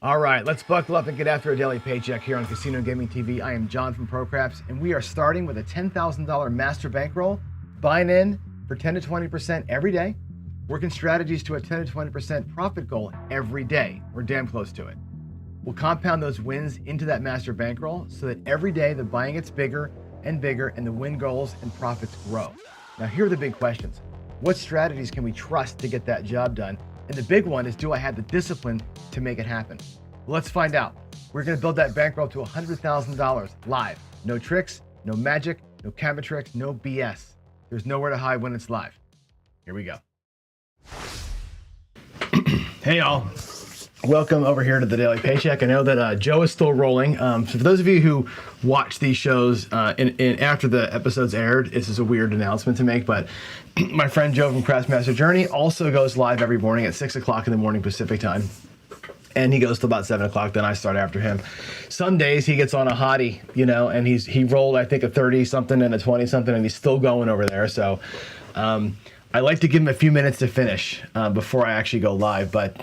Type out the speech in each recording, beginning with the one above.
All right, let's buckle up and get after a daily paycheck here on Casino Gaming TV. I am John from ProCraps, and we are starting with a $10,000 master bankroll, buying in for 10 to 20% every day, working strategies to a 10 to 20% profit goal every day. We're damn close to it. We'll compound those wins into that master bankroll so that every day the buying gets bigger and bigger and the win goals and profits grow. Now, here are the big questions. What strategies can we trust to get that job done? And the big one is, do I have the discipline to make it happen? Well, let's find out. We're gonna build that bankroll to $100,000 live. No tricks, no magic, no camera tricks, no BS. There's nowhere to hide when it's live. Here we go. Hey y'all, welcome over here to the Daily Paycheck. I know that Joe is still rolling. So for those of you who watch these shows after the episodes aired, this is a weird announcement to make, but my friend Joe from Craftsmaster Journey also goes live every morning at 6 o'clock in the morning Pacific time. And he goes to about 7 o'clock, then I start after him. Some days he gets on a hottie, you know, and he rolled, I think, a 30-something and a 20-something, and he's still going over there. So I like to give him a few minutes to finish before I actually go live. But,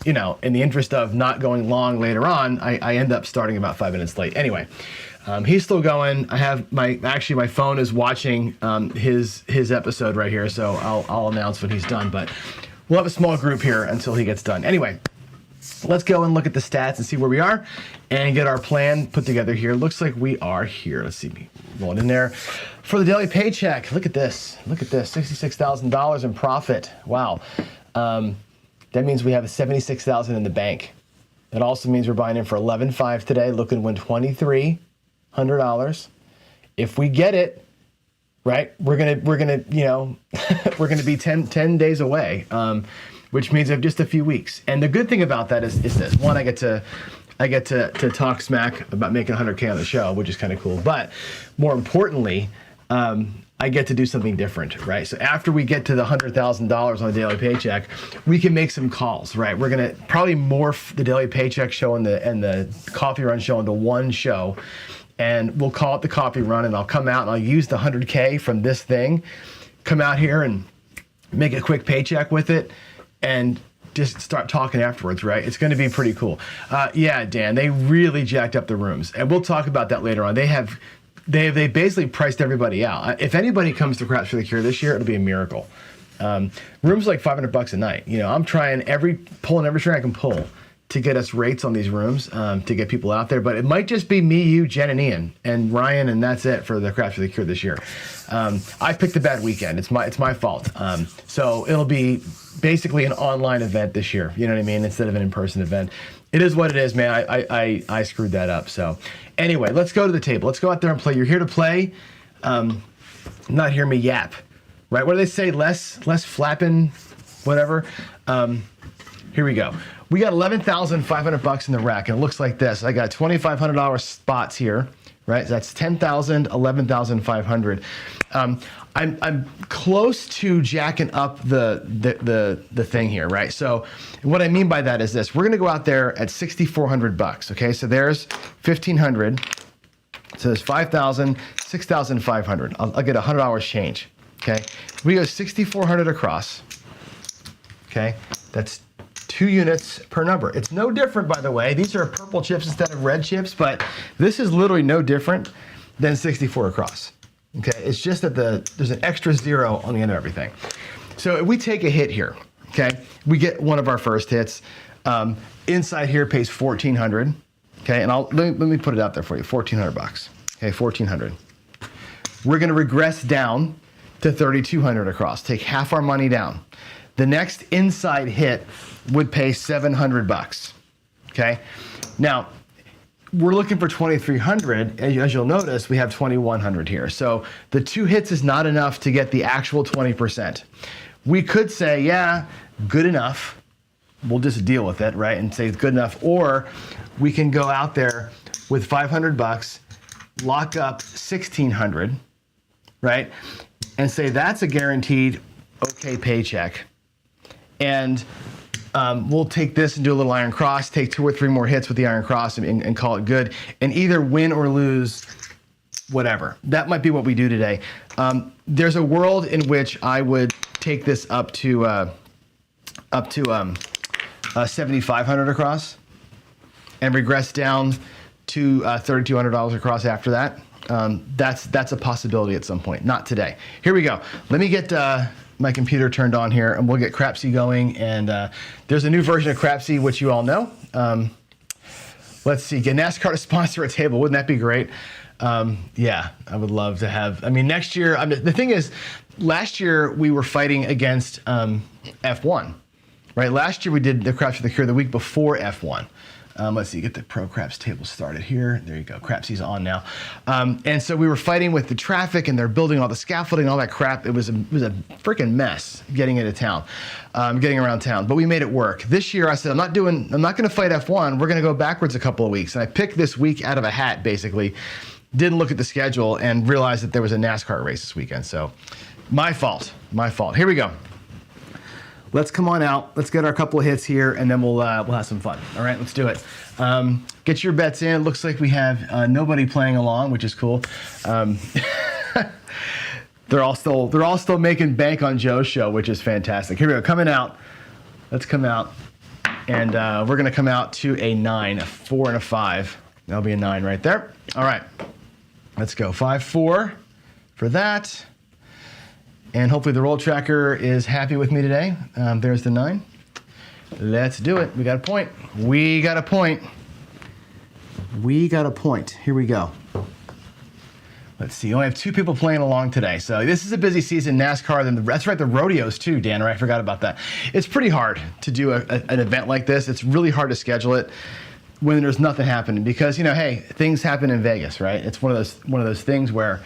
you know, in the interest of not going long later on, I end up starting about 5 minutes late. Anyway, he's still going. I have my phone is watching his episode right here, so I'll announce when he's done. But we'll have a small group here until he gets done. Anyway, let's go and look at the stats and see where we are and get our plan put together here. Looks like we are here. Let's see me rolling in there for the daily paycheck. Look at this. Look at this. $66,000 in profit. Wow. That means we have $76,000 in the bank. That also means we're buying in for $11,500 today, looking to win $2,300. If we get it, right, we're gonna you know, we're gonna be 10 days away. Which means of just a few weeks. And the good thing about that is this. One, I get to talk smack about making 100K on the show, which is kind of cool. But more importantly, I get to do something different, right? So after we get to the $100,000 on the daily paycheck, we can make some calls, right? We're gonna probably morph the daily paycheck show and the coffee run show into one show, and we'll call it the coffee run. And I'll come out and I'll use the 100K from this thing, come out here and make a quick paycheck with it, and just start talking afterwards, right? It's going to be pretty cool. Yeah, Dan, they really jacked up the rooms, and we'll talk about that later on. They basically priced everybody out. If anybody comes to Craps for the Cure this year, it'll be a miracle. Rooms like $500 a night. You know, I'm trying pulling every string I can pull to get us rates on these rooms, to get people out there. But it might just be me, you, Jen, and Ian, and Ryan, and that's it for the Craps for the Cure this year. I picked a bad weekend. It's my fault. So it'll be basically an online event this year. You know what I mean? Instead of an in-person event. It is what it is, man. I screwed that up. So anyway, let's go to the table. Let's go out there and play. You're here to play, not hear me yap, right? What do they say? Less flapping, whatever. Here we go. We got $11,500 in the rack, and it looks like this. I got $2,500 spots here, right? That's $10,000, $11,500. I'm close to jacking up the thing here, right? So what I mean by that is this: we're gonna go out there at $6,400. Okay, so there's $1,500. So there's $5,000, $6,500. I'll get $100 change. Okay, we go $6,400 across. Okay, that's 2 units per number. It's no different, by the way. These are purple chips instead of red chips, but this is literally no different than 64 across. Okay, it's just that there's an extra 0 on the end of everything. So if we take a hit here, okay, we get one of our first hits. Inside here pays $1,400. Okay, and let me put it out there for you. $1,400. Okay, $1,400. We're going to regress down to $3,200 across. Take half our money down. The next inside hit would pay $700. Okay, now we're looking for $2,300. As you'll notice, we have $2,100 here. So the 2 hits is not enough to get the actual 20%. We could say, yeah, good enough. We'll just deal with it, right? And say it's good enough. Or we can go out there with $500, lock up $1,600, right? And say that's a guaranteed okay paycheck. And we'll take this and do a little iron cross, take 2 or 3 more hits with the iron cross and call it good, and either win or lose, whatever. That might be what we do today. There's a world in which I would take this up to $7,500 across. and regress down to $3,200 across after that. That's a possibility at some point. Not today. Here we go. Let me get my computer turned on here, and we'll get Crapsy going. And there's a new version of Crapsy, which you all know. Let's see. Get NASCAR to sponsor a table. Wouldn't that be great? Yeah, I would love to have. I mean, next year. The thing is, last year we were fighting against F1, right? Last year we did the Craps for the Cure the week before F1. Let's see, get the Pro Craps table started here. There you go, Crapsy's on now. And so we were fighting with the traffic, and they're building all the scaffolding, all that crap. It was a freaking mess getting into town, getting around town. But we made it work. This year I said, I'm not going to fight F1. We're going to go backwards a couple of weeks. And I picked this week out of a hat, basically. Didn't look at the schedule and realized that there was a NASCAR race this weekend. So my fault. Here we go. Let's come on out. Let's get our couple of hits here, and then we'll have some fun. All right, let's do it. Get your bets in. Looks like we have nobody playing along, which is cool. They're all still making bank on Joe's show, which is fantastic. Here we go. Coming out. Let's come out, and we're gonna come out to a 9, a 4, and a 5. That'll be a 9 right there. All right, let's go. 5, 4 for that. And hopefully the roll tracker is happy with me today. There's the 9. Let's do it. We got a point. Here we go. Let's see. I only have 2 people playing along today. So this is a busy season, NASCAR. That's right, the rodeos too, Dan. I forgot about that. It's pretty hard to do an event like this. It's really hard to schedule it when there's nothing happening because, hey, things happen in Vegas, right? It's one of those things where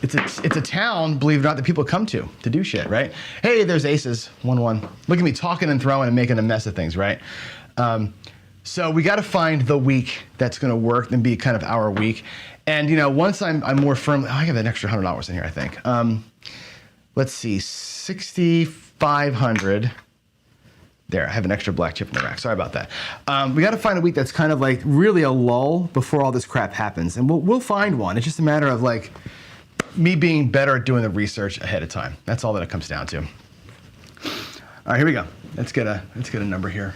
it's a town, believe it or not, that people come to do shit, right? Hey, there's aces, 1-1. Look at me talking and throwing and making a mess of things, right? So we got to find the week that's going to work and be kind of our week. And once I'm more firm, I have an extra $100 in here, I think. Let's see, 6,500. There, I have an extra black chip in the rack. Sorry about that. We got to find a week that's kind of like really a lull before all this crap happens, and we'll find one. It's just a matter of like me being better at doing the research ahead of time. That's all that it comes down to. All right, here we go. Let's get a number here.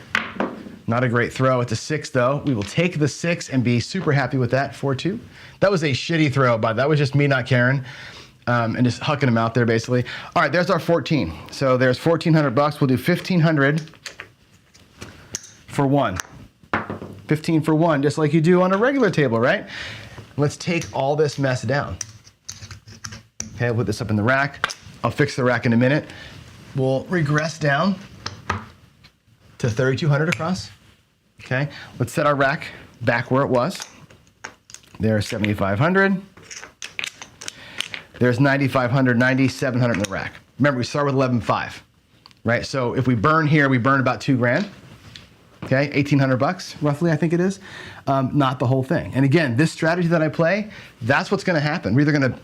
Not a great throw. It's a 6 though. We will take the 6 and be super happy with that. 4-2. That was a shitty throw, but that was just me not caring. And just hucking them out there basically. All right, there's our 14. So there's $1,400. We'll do 1,500 for 1. 15 for 1, just like you do on a regular table, right? Let's take all this mess down. Okay, I'll put this up in the rack. I'll fix the rack in a minute. We'll regress down to 3,200 across. Okay, let's set our rack back where it was. There's 7,500. There's 9,500, 9,700 in the rack. Remember, we start with 11,500, right? So if we burn here, we burn about $2,000. Okay, $1,800 roughly, I think it is. Not the whole thing. And again, this strategy that I play, that's what's going to happen. We're either going to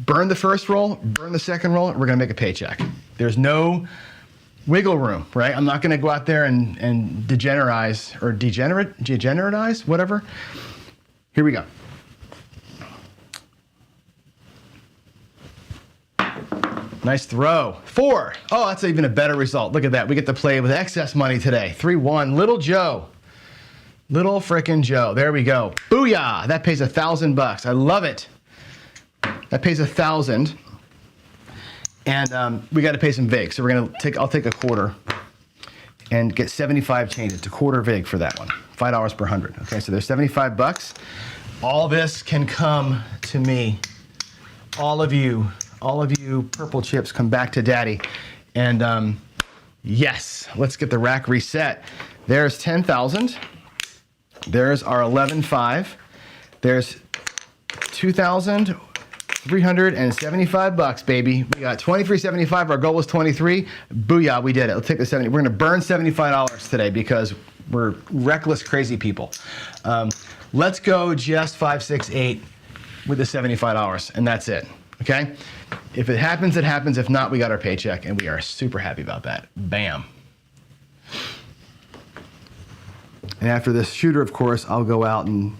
burn the first roll, burn the second roll, and we're going to make a paycheck. There's no wiggle room, right? I'm not going to go out there and degeneratize, whatever. Here we go. Nice throw. 4. Oh, that's even a better result. Look at that. We get to play with excess money today. 3-1. Little Joe. Little frickin' Joe. There we go. Booyah. That pays $1,000. I love it. That pays $1,000. And we got to pay some vig. So I'll take a quarter and get 75 change. It's a quarter vig for that one. $5 per 100. Okay, so there's $75. All this can come to me. All of you purple chips, come back to daddy. And yes, let's get the rack reset. There's 10,000. There's our 11,500. There's 2,375 bucks, baby. We got 23.75. Our goal was 23. Booyah, we did it. Let's take the 70. We're gonna burn $75 today because we're reckless, crazy people. Let's go just 5, 6, 8 with the $75, and that's it. Okay? If it happens, it happens. If not, we got our paycheck, and we are super happy about that. Bam. And after this shooter, of course, I'll go out and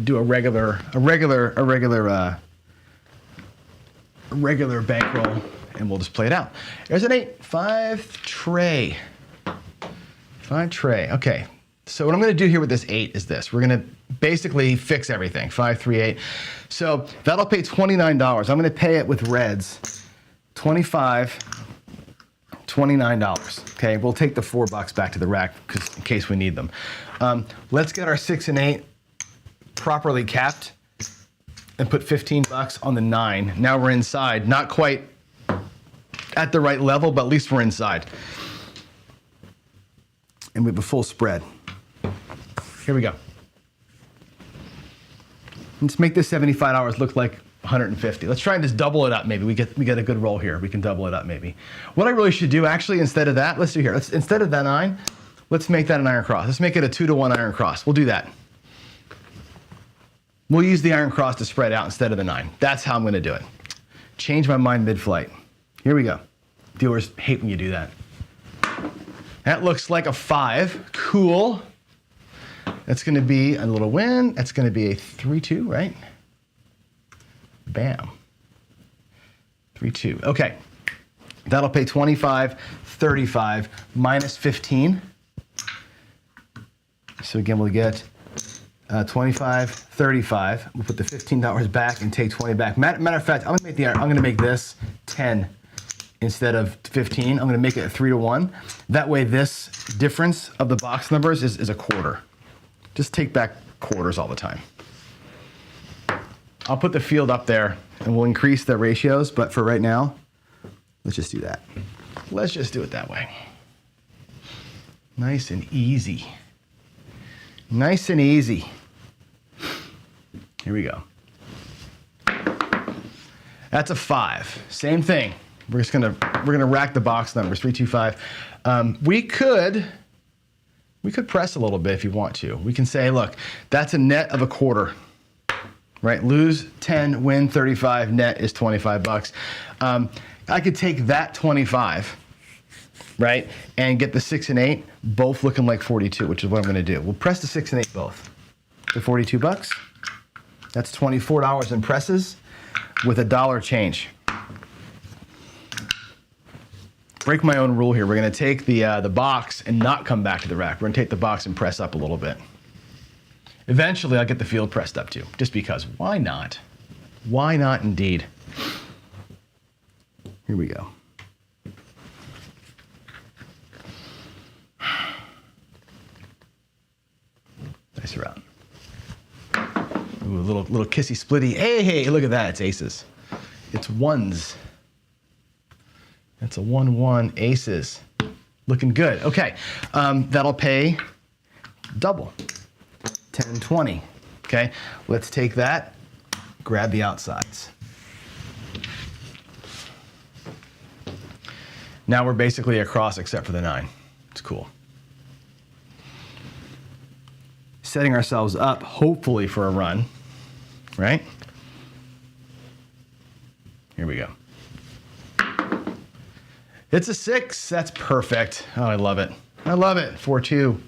do a regular bankroll, and we'll just play it out. There's an 8, 5 tray. 5 tray. Okay. So what I'm going to do here with this 8 is this. We're going to basically fix everything. 5, 3, 8. So that'll pay $29. I'm going to pay it with reds. 25, $29. Okay, we'll take the $4 back to the rack because in case we need them. Let's get our 6 and 8 properly capped and put $15 on the 9. Now we're inside. Not quite at the right level, but at least we're inside. And we have a full spread. Here we go. Let's make this $75 look like 150. Let's try and just double it up maybe. We get a good roll here. We can double it up maybe. What I really should do actually instead of that, let's do here. Instead of that 9, let's make that an iron cross. Let's make it a 2-to-1 iron cross. We'll do that. We'll use the iron cross to spread out instead of the 9. That's how I'm going to do it. Change my mind mid-flight. Here we go. Dealers hate when you do that. That looks like a 5. Cool. That's going to be a little win. That's going to be a 3-2, right? Bam. 3-2. Okay. That'll pay 25, 35, minus 15. So again, we'll get 25, 35. We'll put the $15 back and take 20 back. Matter of fact, I'm gonna make this 10 instead of 15. I'm gonna make it a 3-to-1. That way, this difference of the box numbers is a quarter. Just take back quarters all the time. I'll put the field up there and we'll increase the ratios, but for right now, let's just do that. Let's just do it that way. Nice and easy. Nice and easy. Here we go. That's a 5. Same thing. We're gonna rack the box numbers. 3, 2, 5. We could press a little bit if you want to. We can say, look, that's a net of a quarter. Right, lose 10, win 35, net is $25. I could take that 25, right, and get the 6 and 8 both looking like 42, which is what I'm going to do. We'll press the 6 and 8 both. The $42. That's $24 in presses with $1 change. Break my own rule here. We're going to take the box and not come back to the rack. We're going to take the box and press up a little bit. Eventually, I'll get the field pressed up too, just because. Why not? Why not indeed? Here we go. Dice around. Ooh, a little kissy splitty. Hey, look at that. It's aces. It's 1s. That's a 1-1 aces. Looking good. Okay, that'll pay double. 10, 20. Okay, let's take that, grab the outsides. Now we're basically across except for the 9. It's cool. Setting ourselves up, hopefully, for a run, right? Here we go. It's a 6. That's perfect. Oh, I love it. I love it. 4-2.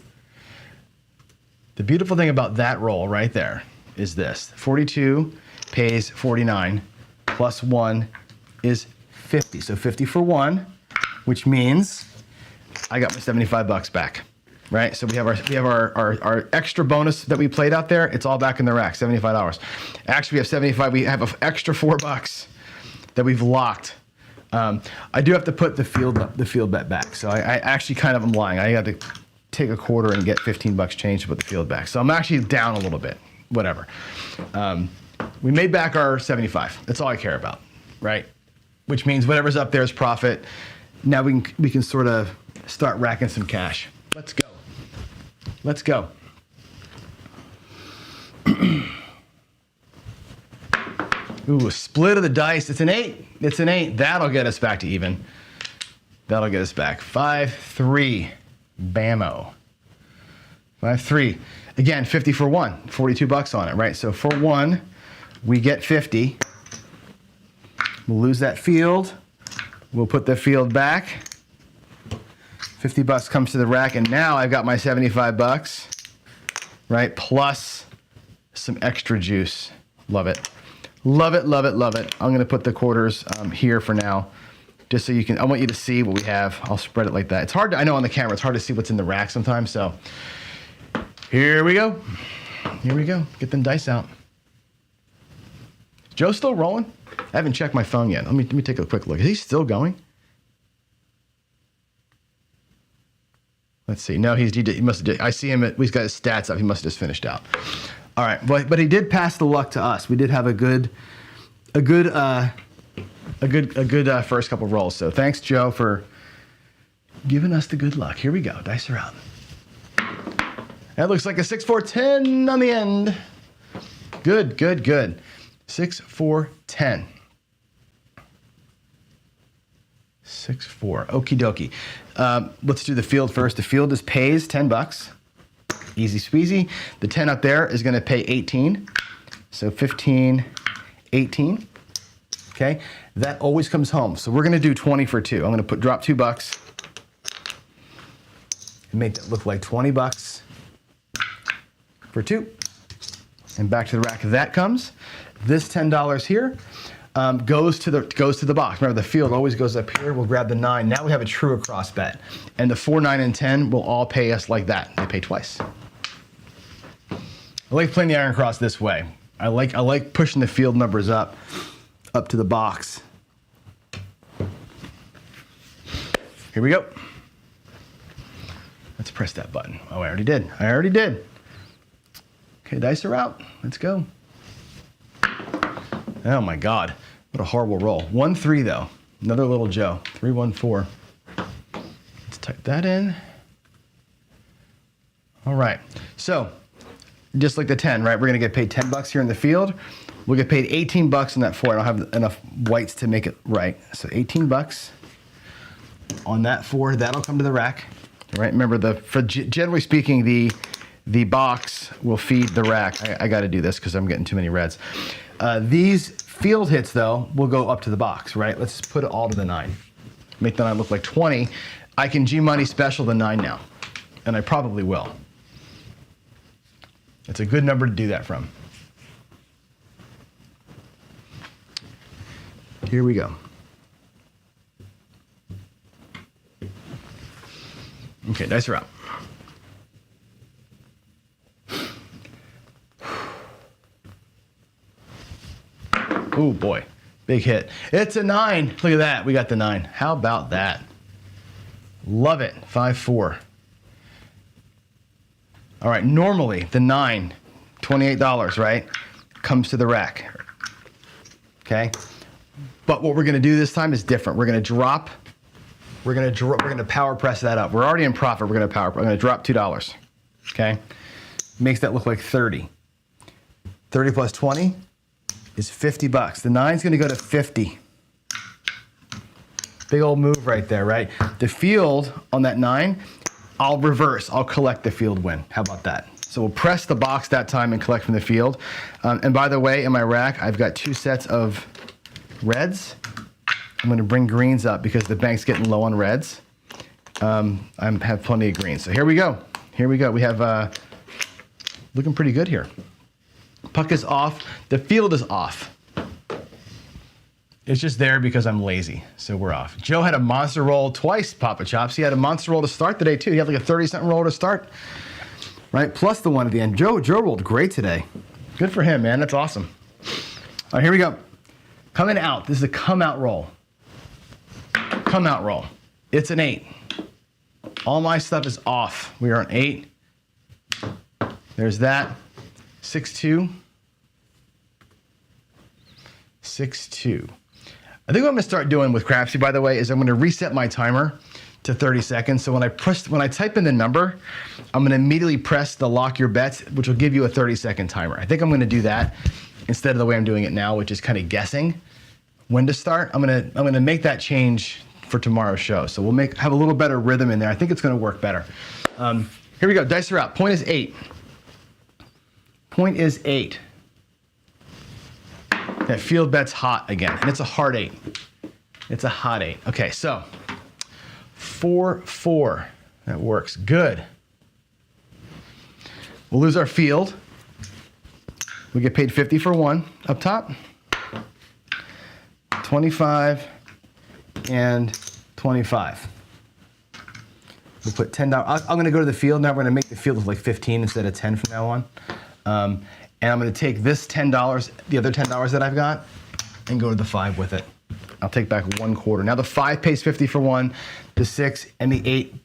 The beautiful thing about that roll right there is this. 42 pays 49 plus 1 is 50. So 50 for 1, which means I got my $75 back, right? So we have our extra bonus that we played out there. It's all back in the rack, $75. Actually, we have 75. We have an extra $4 that we've locked. I do have to put the field bet back. So I actually kind of am lying. I got to take a quarter and get $15 change to put the field back. So I'm actually down a little bit, whatever. We made back our 75. That's all I care about, right? Which means whatever's up there is profit. Now we can sort of start racking some cash. Let's go. Let's go. Ooh, a split of the dice. It's an 8. It's an 8. That'll get us back to even. That'll get us back. 5-3. Bammo. 5-3. Again, 50 for 1. $42 on it, right? So for 1, we get 50. We'll lose that field. We'll put the field back. $50 comes to the rack, and now I've got my $75, right? Plus some extra juice. Love it. Love it, love it, love it. I'm gonna put the quarters here for now, just so you can, I want you to see what we have. I'll spread it like that. It's hard to, I know on the camera, it's hard to see what's in the rack sometimes, so Here we go. Here we go. Get them dice out. Joe still rolling? I haven't checked my phone yet. Let me take a quick look. Is he still going? Let's see. No, he must have. I see him. He's got his stats up. He must have just finished out. All right, but he did pass the luck to us. We did have a good first couple rolls. So thanks, Joe, for giving us the good luck. Here we go. Dice are out. That looks like a 6, 4, 10 on the end. Good, good, good. 6, 4, 10. 6, 4. Okie dokie. Let's do the field first. The field pays $10. Easy squeezy. The 10 up there is going to pay 18. So 15, 18. Okay. That always comes home. So we're going to do 20 for 2. I'm going to drop $2 and make that look like $20 for 2. And back to the rack that comes. This $10 here goes to the box. Remember, the field always goes up here. We'll grab the 9. Now we have a true across bet. And the 4, 9, and 10 will all pay us like that. They pay twice. I like playing the iron cross this way. I like pushing the field numbers up to the box. Here we go. Let's press that button. Oh, I already did. Okay, dice are out. Let's go. Oh my God, what a horrible roll. 1, 3 though. Another little Joe. 3, 1, 4. Let's type that in. All right. So, just like the 10, right? We're gonna get paid $10 here in the field. We'll get paid $18 on that 4. I don't have enough whites to make it right. So $18 on that 4. That'll come to the rack. Right? Remember, generally speaking, the box will feed the rack. I got to do this because I'm getting too many reds. These field hits, though, will go up to the box, right? Let's put it all to the 9. Make the 9 look like 20. I can G-money special the 9 now, and I probably will. It's a good number to do that from. Here we go. Okay, dice are out. Oh boy, big hit. It's a 9. Look at that, we got the 9. How about that? Love it, 5, 4. All right, normally the 9, $28, right, comes to the rack, okay? But what we're gonna do this time is different. We're gonna power press that up. We're already in profit, I'm gonna drop $2, okay? Makes that look like 30. 30 plus 20 is $50. The 9's gonna go to 50. Big old move right there, right? The field on that 9, I'll reverse, I'll collect the field win. How about that? So we'll press the box that time and collect from the field. And by the way, in my rack, I've got 2 sets of reds. I'm gonna bring greens up because the bank's getting low on reds. I have plenty of greens. So here we go. We have, looking pretty good here. Puck is off, the field is off. It's just there because I'm lazy, so we're off. Joe had a monster roll twice, Papa Chops. He had a monster roll to start today too. He had like a 30-something roll to start, right? Plus the one at the end. Joe rolled great today. Good for him, man, that's awesome. All right, here we go. Coming out, this is a come out roll. Come out roll. It's an 8. All my stuff is off. We are on 8. There's that. 6, 2. 6, 2. I think what I'm gonna start doing with Crapsy, by the way, is I'm gonna reset my timer to 30 seconds. So when I type in the number, I'm gonna immediately press the lock your bets, which will give you a 30-second timer. I think I'm gonna do that instead of the way I'm doing it now, which is kind of guessing when to start. I'm gonna make that change for tomorrow's show. So we'll have a little better rhythm in there. I think it's gonna work better. Here we go, dice are out. Point is 8. Point is 8. That field bet's hot again, and it's a hard 8. It's a hot 8. Okay, so 4, 4. That works. Good. We'll lose our field. We get paid 50 for 1 up top. 25 and 25. We'll put $10. I'm gonna go to the field now. We're gonna make the field like 15 instead of 10 from now on. And I'm gonna take this $10, the other $10 that I've got, and go to the 5 with it. I'll take back 1/4. Now the 5 pays 50 for 1, the 6 and the 8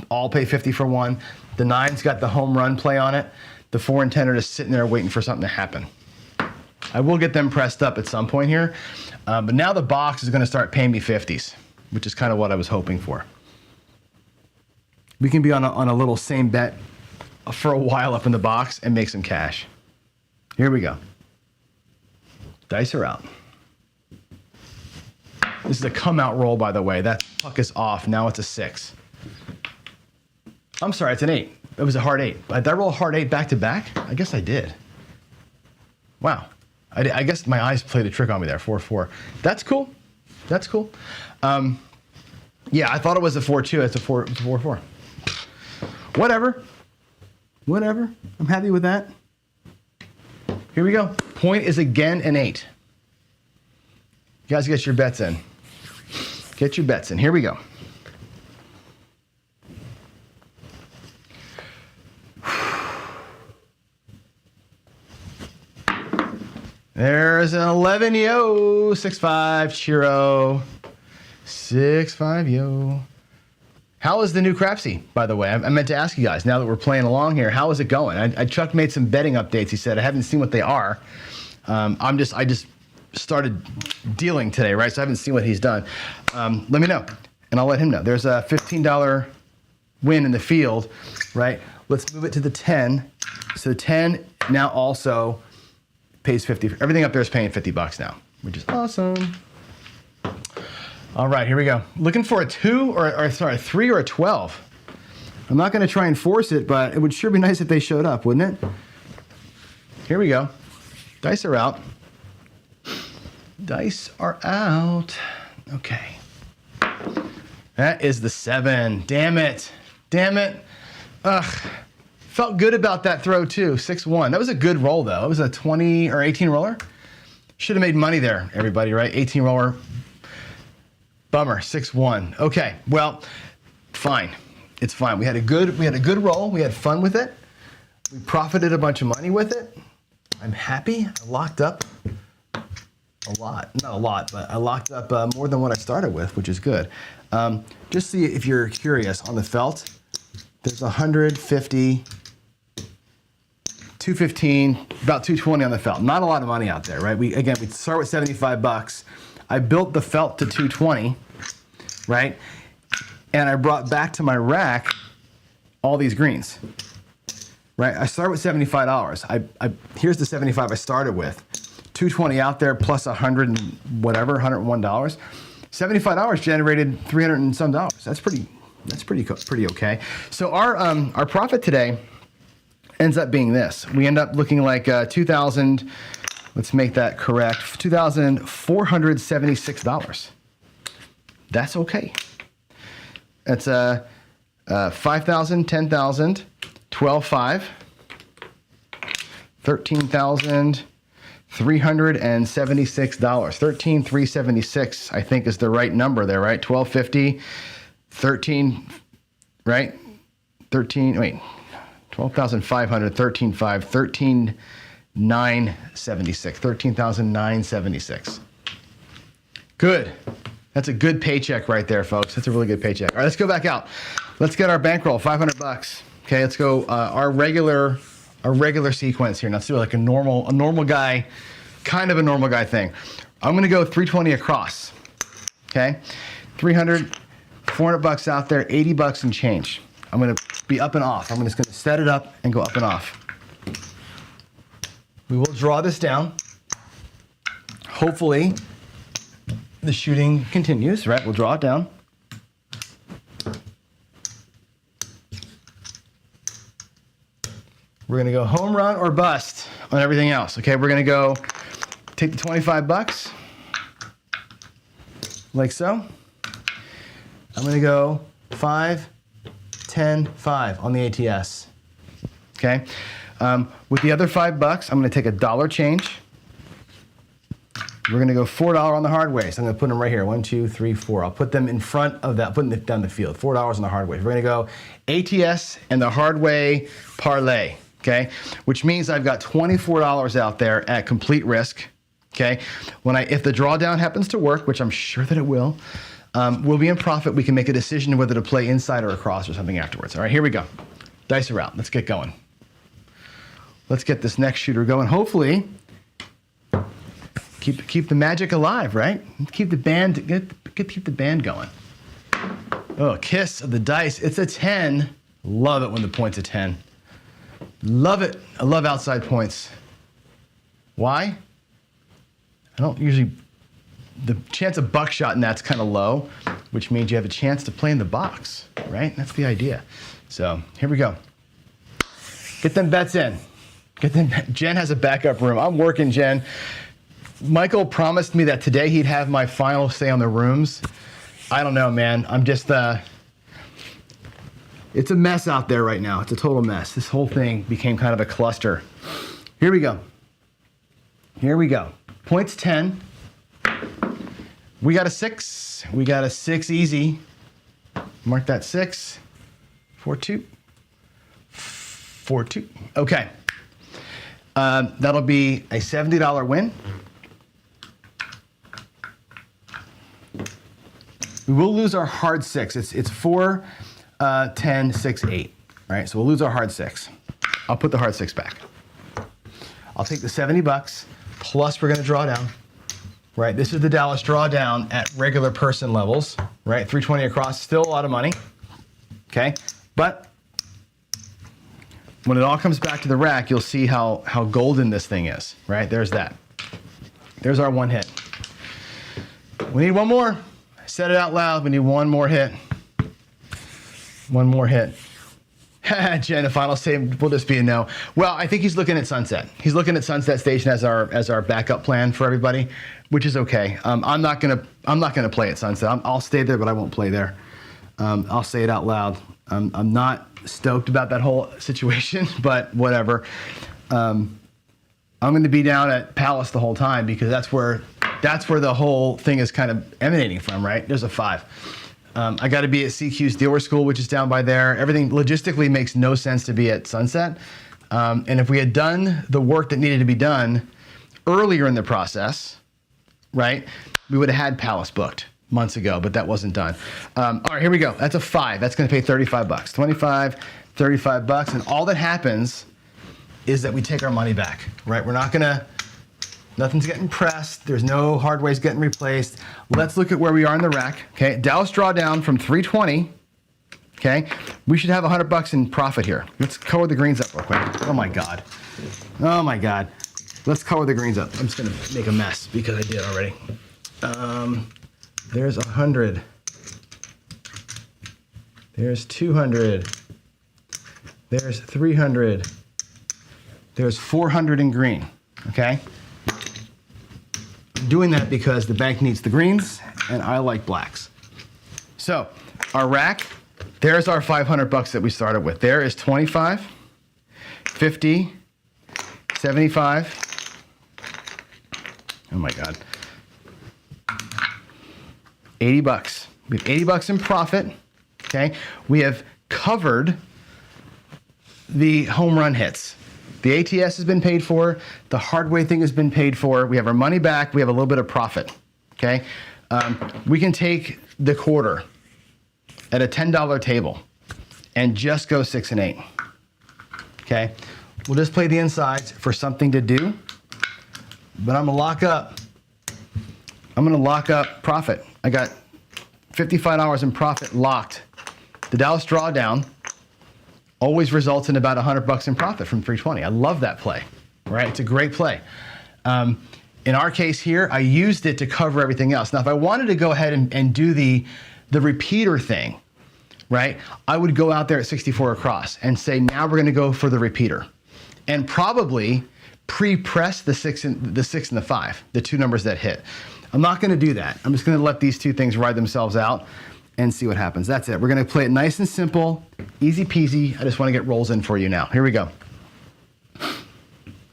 all pay 50 for 1. The 9's got the home run play on it. The 4 and 10 are just sitting there waiting for something to happen. I will get them pressed up at some point here, but now the box is gonna start paying me 50s, which is kind of what I was hoping for. We can be on a little same bet for a while up in the box and make some cash. Here we go. Dice are out. This is a come out roll, by the way. That puck is off. Now it's a 6. I'm sorry, it's an 8. It was a hard 8. Did I roll a hard 8 back to back? I guess I did. Wow. I guess my eyes played a trick on me there. 4-4. That's cool. That's cool. Yeah, I thought it was a 4-2. It's a 4-4. Whatever. Whatever. I'm happy with that. Here we go. Point is again an 8. You guys get your bets in. Get your bets in. Here we go. There's an 11, yo. 6-5, Chiro. 6-5, yo. How is the new Crapsy, by the way? I meant to ask you guys, now that we're playing along here, how is it going? Chuck made some betting updates. He said, I haven't seen what they are. I just started dealing today, right? So I haven't seen what he's done. Let me know, and I'll let him know. There's a $15 win in the field, right? Let's move it to the 10. So 10 now also pays 50. Everything up there is paying $50 now, which is awesome. All right, here we go. Looking for a 2 or sorry, a 3 or a 12. I'm not gonna try and force it, but it would sure be nice if they showed up, wouldn't it? Here we go. Dice are out. Dice are out. Okay. That is the 7. Damn it. Damn it. Ugh. Felt good about that throw too. 6-1. That was a good roll though. It was a 20 or 18 roller. Should have made money there, everybody, right? 18 roller. Bummer. 6-1. Okay. Well, fine. It's fine. We had a good roll. We had fun with it. We profited a bunch of money with it. I'm happy. I locked up a lot. Not a lot, but I locked up more than what I started with, which is good. Just see if you're curious on the felt. There's 150, 215, about 220 on the felt. Not a lot of money out there, right? We start with $75. I built the felt to 220, right? And I brought back to my rack all these greens, right? I started with $75. Here's the 75 I started with. 220 out there plus 100 and whatever, $101. $75 generated 300 and some dollars. That's pretty okay. So our profit today ends up being this. We end up looking like 2,000. Let's make that correct. $2,476. That's okay. That's 5,000, 10,000, 12,500, 13,376. 13,376, I think, is the right number there, right? 1250, 13, right? 13. Wait, 12,500, 13,500, 13,976. 13,976. Good. That's a good paycheck right there, folks. That's a really good paycheck. All right, let's go back out. Let's get our bankroll, $500. Okay, let's go our regular sequence here. Now let's do like a normal guy, kind of a normal guy thing. I'm gonna go 320 across. Okay, 300, $400 out there, $80 and change. I'm gonna be up and off. I'm just gonna set it up and go up and off. We will draw this down. Hopefully, the shooting continues, right? We'll draw it down. We're gonna go home run or bust on everything else. Okay, we're gonna go take the $25, like so. I'm gonna go 5, 10, 5 on the ATS. Okay, with the other $5, I'm gonna take a dollar change. We're gonna go $4 on the hard way. So I'm gonna put them right here. 1, 2, 3, 4. I'll put them in front of that, putting it down the field. $4 on the hard way. We're gonna go ATS and the hard way parlay, okay? Which means I've got $24 out there at complete risk, okay? If the drawdown happens to work, which I'm sure that it will, we'll be in profit. We can make a decision whether to play inside or across or something afterwards. All right, here we go. Dice are out. Let's get going. Let's get this next shooter going. Hopefully, keep the magic alive, right? Keep the band keep the band going. Oh, kiss of the dice. It's a 10. Love it when the point's a 10. Love it. I love outside points. Why? I don't usually. The chance of buckshot in that's kind of low, which means you have a chance to play in the box, right? That's the idea. So here we go. Get them bets in. Jen has a backup room. I'm working, Jen. Michael promised me that today he'd have my final say on the rooms. I don't know, man. I'm just, it's a mess out there right now. It's a total mess. This whole thing became kind of a cluster. Here we go. Here we go. Points 10. We got a 6. We got a 6 easy. Mark that 6. 4-2. 4-2. Okay. That'll be a $70 win. We will lose our hard 6. It's 4, 10, 6, 8. All right, so we'll lose our hard 6. I'll put the hard 6 back. I'll take the $70 plus we're going to draw down. Right, this is the Dallas drawdown at regular person levels. Right, 320 across, still a lot of money. Okay, but when it all comes back to the rack, you'll see how golden this thing is. Right, there's that. There's our one hit. We need one more. I said it out loud. We need one more hit. One more hit. Jen, the final save will just be a no. Well, I think he's looking at Sunset. He's looking at Sunset Station as our backup plan for everybody, which is okay. I'm not gonna play at Sunset. I'll stay there, but I won't play there. I'll say it out loud. I'm not stoked about that whole situation, but whatever. I'm going to be down at Palace the whole time because that's where the whole thing is kind of emanating from, right? There's a 5. I got to be at CQ's dealer school, which is down by there. Everything logistically makes no sense to be at Sunset. And if we had done the work that needed to be done earlier in the process, right, we would have had Palace booked months ago, but that wasn't done. All right, here we go. That's a 5. That's going to pay $35. 25, $35, and all that happens is that we take our money back, right? We're not going to. Nothing's getting pressed. There's no hard ways getting replaced. Let's look at where we are in the rack. Okay, Dallas drawdown from 320. Okay, we should have $100 in profit here. Let's color the greens up real quick. Oh my God. Oh my God. Let's color the greens up. I'm just gonna make a mess because I did already. There's 100. There's 200. There's 300. There's 400 in green. Okay. Doing that because the bank needs the greens and I like blacks. So our rack, there's our $500 that we started with. There is 25, 50, 75. Oh my God. $80. We have $80 in profit. Okay. We have covered the home run hits. The ATS has been paid for. The hard way thing has been paid for. We have our money back. We have a little bit of profit, okay? We can take the quarter at a $10 table and just go 6 and 8, okay? We'll just play the insides for something to do, but I'm gonna lock up. I'm gonna lock up profit. I got $55 in profit locked. The Dallas drawdown always results in about $100 in profit from 320. I love that play, right? It's a great play. In our case here, I used it to cover everything else. Now, if I wanted to go ahead and do the repeater thing, right? I would go out there at 64 across and say, now we're gonna go for the repeater. And probably pre-press the 6 and the 5, the 2 numbers that hit. I'm not gonna do that. I'm just gonna let these 2 things ride themselves out and see what happens. That's it. We're gonna play it nice and simple, easy peasy. I just wanna get rolls in for you now. Here we go.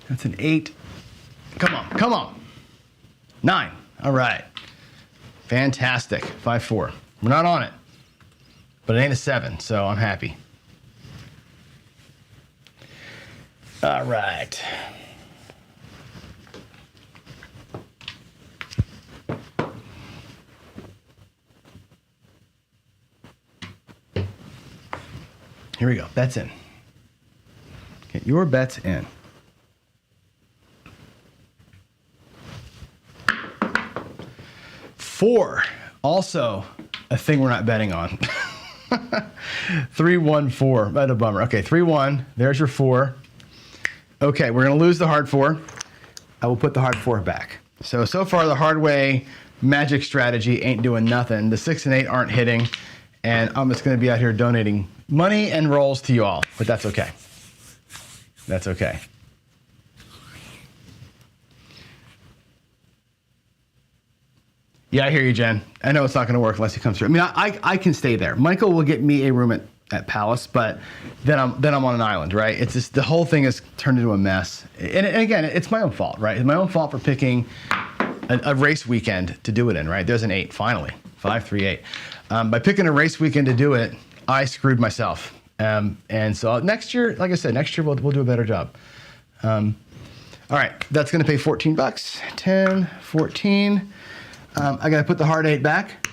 That's an 8. Come on, come on. 9. All right. Fantastic. 5-4. We're not on it, but it ain't a 7, so I'm happy. All right. Here we go. Bets in. Get your bets in. Four. Also a thing we're not betting on. 3-1-4. That's a bummer. Okay, 3-1. There's your 4. Okay, we're going to lose the hard 4. I will put the hard 4 back. So far the hard way magic strategy ain't doing nothing. The 6 and 8 aren't hitting. And I'm just going to be out here donating money and rolls to you all. But that's okay. That's okay. Yeah, I hear you, Jen. I know it's not going to work unless he comes through. I mean, I can stay there. Michael will get me a room at Palace, but then I'm on an island, right? It's just the whole thing has turned into a mess. And again, it's my own fault, right? It's my own fault for picking a race weekend to do it in, right? There's an 8, finally. 5-3-8. By picking a race weekend to do it, I screwed myself. And so next year, like I said, next year we'll do a better job. All right, that's going to pay $14. 10, 14. I got to put the hard 8 back.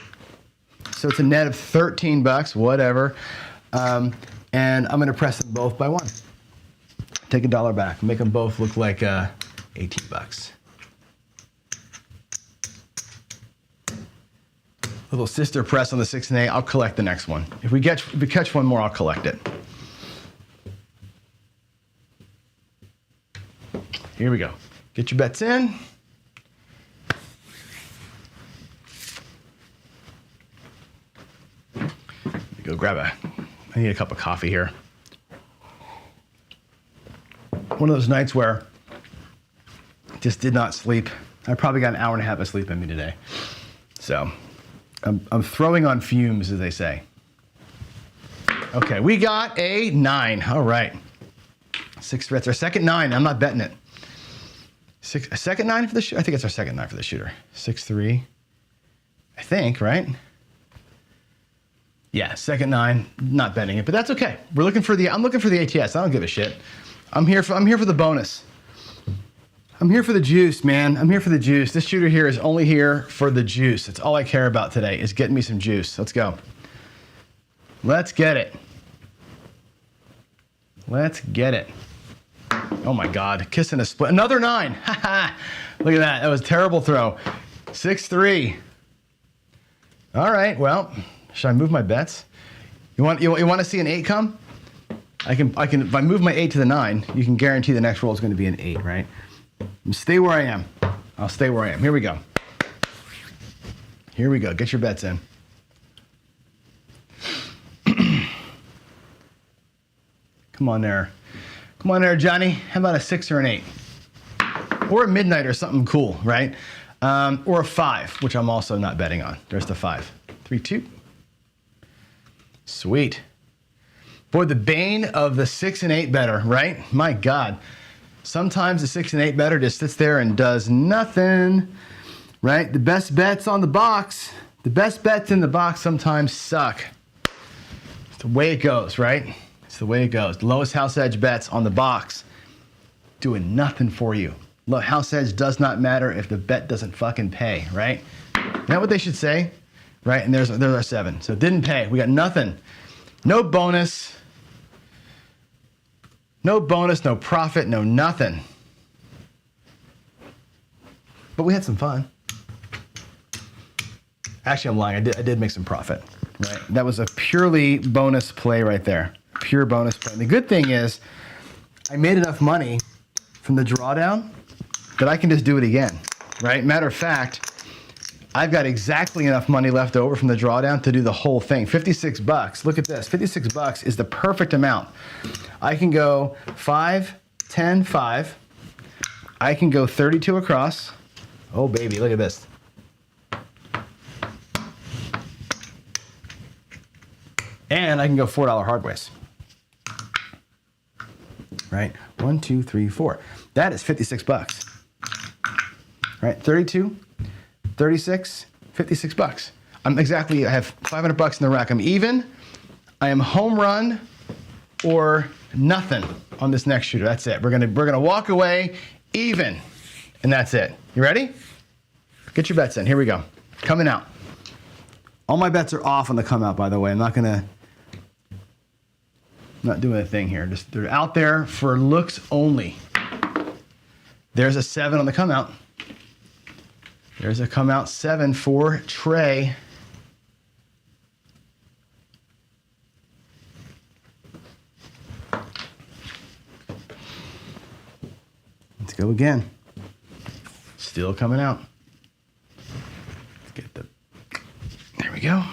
So it's a net of $13, whatever. And I'm going to press them both by 1. Take $1 back. Make them both look like $18. Little sister press on the 6 and 8. I'll collect the next one. If we catch one more, I'll collect it. Here we go. Get your bets in. Go grab I need a cup of coffee here. One of those nights where I just did not sleep. I probably got an hour and a half of sleep in me today. So I'm throwing on fumes, as they say. Okay, we got a 9. All right. 6 threats. Our second 9. I'm not betting it. A second 9 for the shooter? I think it's our second 9 for the shooter. 6-3. I think, right? Yeah, second 9. Not betting it, but that's okay. I'm looking for the ATS. I don't give a shit. I'm here for the bonus. I'm here for the juice, man. I'm here for the juice. This shooter here is only here for the juice. That's all I care about today, is getting me some juice. Let's go. Let's get it. Let's get it. Oh my God, kissing a split. Another 9. Look at that. That was a terrible throw. 6-3. All right, well, should I move my bets? You want to see an 8 come? I can. If I move my 8 to the 9, you can guarantee the next roll is going to be an 8, right? Stay where I am. I'll stay where I am. Here we go. Here we go. Get your bets in. Come on there. Come on there, Johnny. How about a 6 or an 8? Or a midnight or something cool, right? Or a 5, which I'm also not betting on. There's the 5. 3-2. Sweet. Boy, the bane of the 6 and 8 better, right? My God. Sometimes the 6 and 8 better just sits there and does nothing, right? The best bets on the box, the best bets in the box sometimes suck. It's the way it goes, right? It's the way it goes. The lowest house edge bets on the box doing nothing for you. Look, house edge does not matter if the bet doesn't fucking pay, right? Isn't that what they should say? Right? And there's our 7. So it didn't pay. We got nothing. No bonus. No bonus, no profit, no nothing. But we had some fun. Actually, I'm lying. I did make some profit. Right? That was a purely bonus play right there. Pure bonus play. And the good thing is, I made enough money from the drawdown that I can just do it again. Right? Matter of fact, I've got exactly enough money left over from the drawdown to do the whole thing. $56. Look at this. $56 is the perfect amount. I can go 5, 10, 5. I can go 32 across. Oh, baby, look at this. And I can go $4 hardways. Right? 1, 2, 3, 4. That is $56. right? 32, 36, 56 bucks. I have 500 bucks in the rack. I'm even. I am home run or nothing on this next shooter. That's it. We're gonna walk away even, and that's it. You ready? Get your bets in. Here we go. Coming out. All my bets are off on the come out, by the way. I'm not doing a thing here. Just they're out there for looks only. There's a 7 on the come out. There's a come out 7 for Trey. Let's go again. Still coming out. Let's get there we go.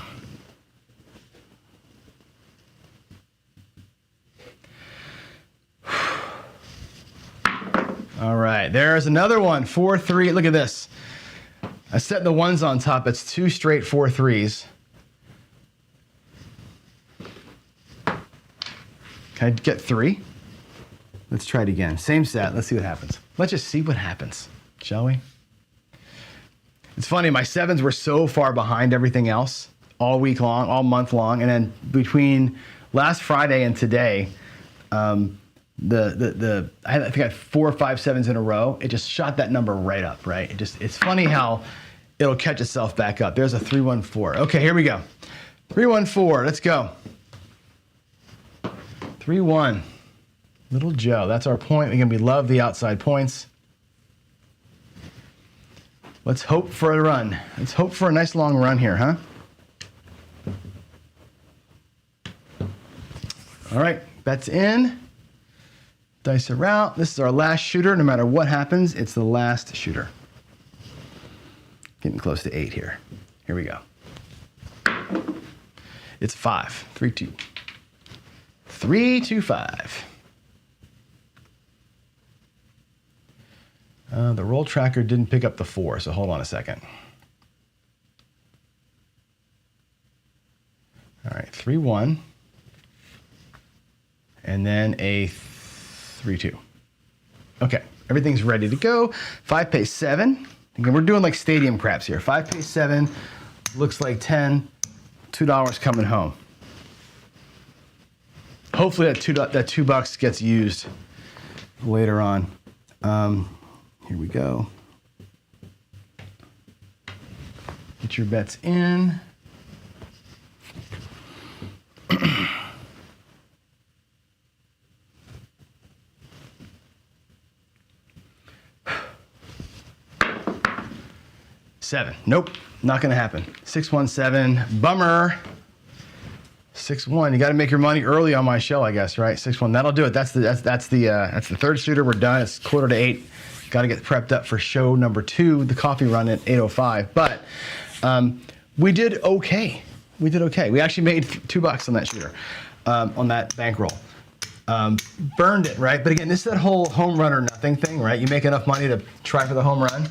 All right, there's another one, 4-3. Look at this. I set the ones on top. It's 2 straight 4-3s. Can I get 3? Let's try it again. Same set. Let's see what happens. Let's just see what happens, shall we? It's funny, my 7s were so far behind everything else all week long, all month long, and then between last Friday and today, I think I had 4 or 5 7s in a row. It just shot that number right up, right? It's funny how it'll catch itself back up. There's a 3-1-4. Okay, here we go. 3-1-4. Let's go. 3-1. Little Joe. That's our point. Again, we love the outside points. Let's hope for a run. Let's hope for a nice long run here, huh? All right, bets in. Dice are out. This is our last shooter. No matter what happens, it's the last shooter. Getting close to 8 here. Here we go. It's 5. 3-2. 3-2-5. The roll tracker didn't pick up the 4, so hold on a second. All right, 3-1. And then a 3-2. Okay, everything's ready to go. 5 pays 7. Again, we're doing like stadium craps here. 5 pays 7. Looks like 10. $2 coming home. Hopefully that $2 gets used later on. Here we go. Get your bets in. Seven. Nope, not gonna happen. 6-1-7. Bummer. 6-1. You got to make your money early on my show, I guess, right? 6-1. That'll do it. That's the third shooter. We're done. It's 7:45. Got to get prepped up for show number 2, the coffee run at 8:05. But we did okay. We did okay. We actually made $2 on that shooter, on that bankroll. Burned it, right? But again, this is that whole home run or nothing thing, right? You make enough money to try for the home run.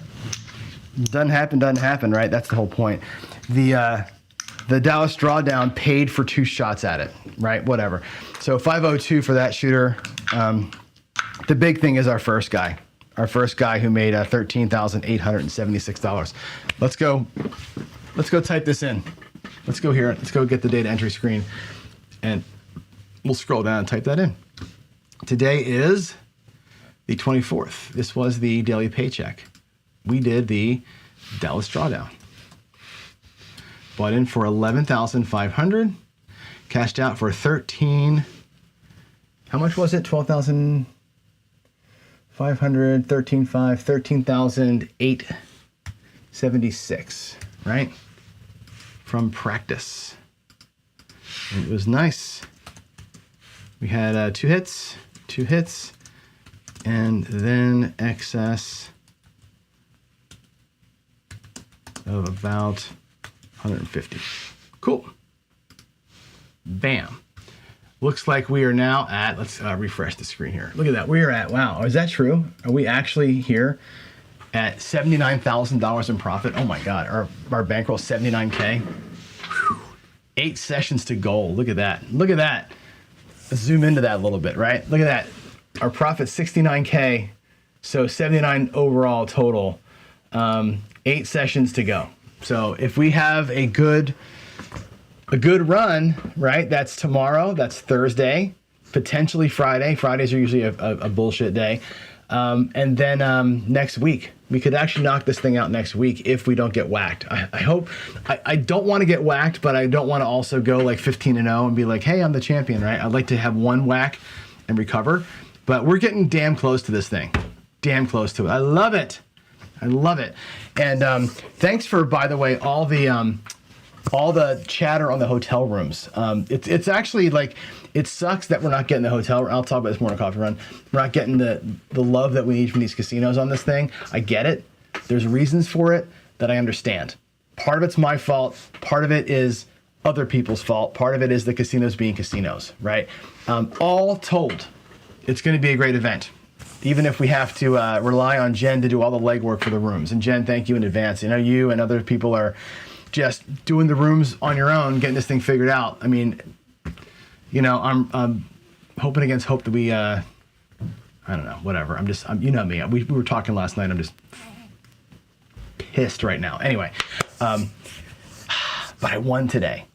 Doesn't happen, right? That's the whole point. The Dallas Drawdown paid for 2 shots at it, right? Whatever. So 502 for that shooter. The big thing is our first guy. Our first guy who made $13,876. Let's go type this in. Let's go here. Let's go get the data entry screen, and we'll scroll down and type that in. Today is the 24th. This was the daily paycheck. We did the Dallas Drawdown. Bought in for $11,500. Cashed out for 13. How much was it? 12,500, 13,500, 13,876, right? From practice. And it was nice. We had 2 hits, and then excess of about 150. Cool. Bam. Looks like we are now at, let's refresh the screen here. Look at that. We are at, wow, is that true? Are we actually here at $79,000 in profit? Oh my God, our bankroll 79K. Whew. 8 sessions to goal. Look at that. Look at that. Let's zoom into that a little bit, right? Look at that. Our profit 69K, so 79 overall total. 8 sessions to go. So if we have a good run, right? That's tomorrow, that's Thursday, potentially Friday. Fridays are usually a bullshit day. And then next week, we could actually knock this thing out next week if we don't get whacked. I hope, I don't want to get whacked, but I don't want to also go like 15-0 and be like, hey, I'm the champion, right? I'd like to have one whack and recover, but we're getting damn close to this thing. Damn close to it. I love it. I love it. And thanks for, by the way, all the chatter on the hotel rooms. It's actually like, it sucks that we're not getting the hotel. I'll talk about this more in a coffee run. We're not getting the love that we need from these casinos on this thing. I get it. There's reasons for it that I understand. Part of it's my fault. Part of it is other people's fault. Part of it is the casinos being casinos, right? All told, it's going to be a great event. Even if we have to rely on Jen to do all the legwork for the rooms. And Jen, thank you in advance. You know, you and other people are just doing the rooms on your own, getting this thing figured out. I mean, you know, I'm hoping against hope that we, I don't know, whatever. You know me. We were talking last night. I'm just pissed right now. Anyway, but I won today,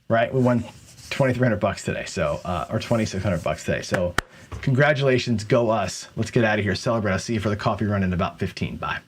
right? We won $2,300 today, so or $2,600 today. So congratulations, go us. Let's get out of here. Celebrate. I'll see you for the coffee run in about 15. Bye.